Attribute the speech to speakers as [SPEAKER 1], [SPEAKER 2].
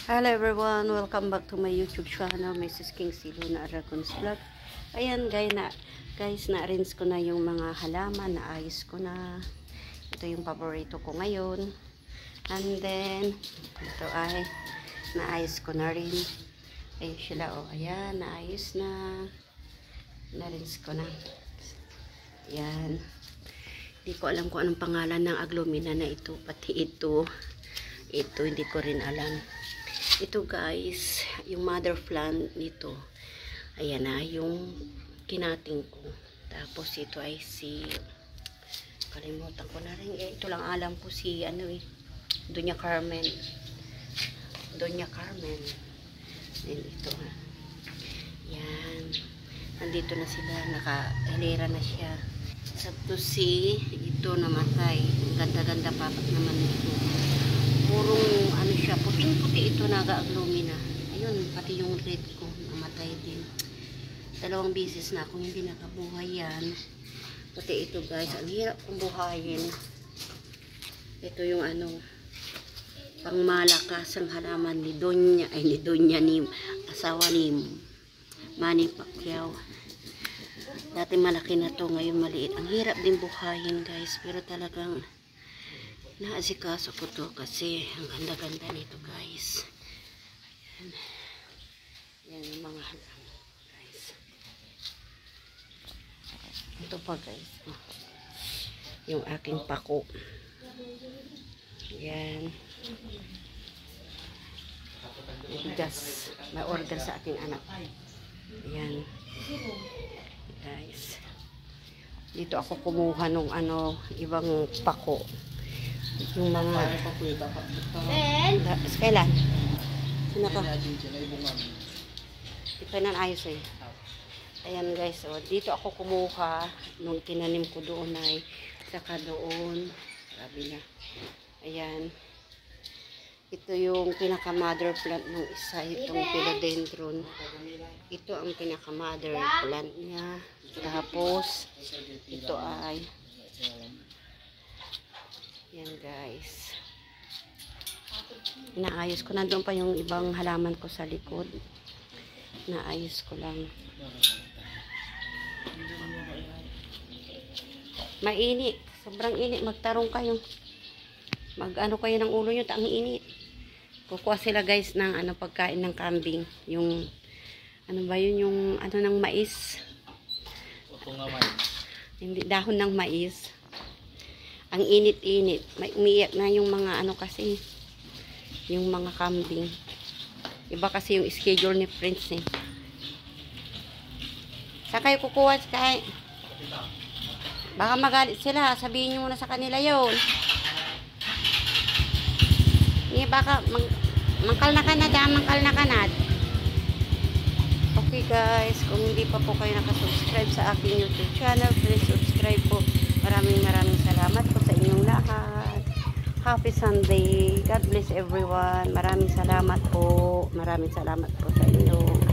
[SPEAKER 1] Hello everyone, welcome back to my YouTube channel, Mrs. King Luna Aragon's Vlog. Ayan guys, na-arrange ko na yung mga halaman, naayos ko na. Ito yung paborito ko ngayon. And then, ito ay naayos ko na rin. Ayun sila, oh, ayan, naayos na. Na-arrange ko na. Ayan. Hindi ko alam kung anong pangalan ng aglomina na ito, pati ito. Ito, hindi ko rin alam. Ito guys, yung mother plant nito. Ayan na, yung kinating ko. Tapos ito ay si, kalimutan ko na rin. Ito lang alam ko si, Doña Carmen. Doña Carmen. Then ito. Yan. Nandito na sila, naka-hilera na siya. Sabto si, ito namatay. Ganda-ganda papat naman ito. Purong siya, puting-puti ito naga-aglomina. Ayun, pati yung red ko namatay din. 2 beses na akong hindi nakabuhay yan. Pati ito guys, ang hirap kong buhayin. Ito yung pangmalakas ang halaman ni Doña, ni asawa ni Manny Pacquiao. Dati malaki na to, ngayon maliit. Ang hirap din buhayin guys, pero talagang naasikaso ko to kasi ang ganda-ganda nito guys. Ayan. Yan yung mga halaman guys. Ito pa guys. Yung aking pako. Yan. Bigas. May order sa aking anak. Ayan. Guys. Dito ako kumuha ng ibang pako. Yung mga kailan? Sinaka? Ito na ayos eh. Ayan guys, so, dito ako kumuha nung tinanim ko doon ay saka doon. Sabi na. Ayan. Ito yung pinaka mother plant ng isa, itong philodendron. Ito ang pinaka mother plant niya. Tapos ito ay yan guys. Naayos ko. Nandun pa yung ibang halaman ko sa likod. Naayos ko lang. Mainit. Sobrang init. Magtarong kayo. Mag-ano kayo ng ulo nyo. Ang init. Kukuha sila guys ng pagkain ng kambing. Yung ba yun? Yung ng mais. Hindi, dahon ng mais. Ang init-init. May umiiyak na yung mga kasi. Yung mga kambing. Iba kasi yung schedule ni Prince eh. Saan kayo kukuha? Baka magalit sila. Sabihin nyo muna sa kanila yun. Baka mangkal na kanad. Mangkal na kanad. Okay guys. Kung hindi pa po kayo nakasubscribe sa aking YouTube channel, please subscribe po. Maraming salamat po sa inyong lahat. Happy Sunday. God bless everyone. Maraming salamat po. Maraming salamat po sa inyo.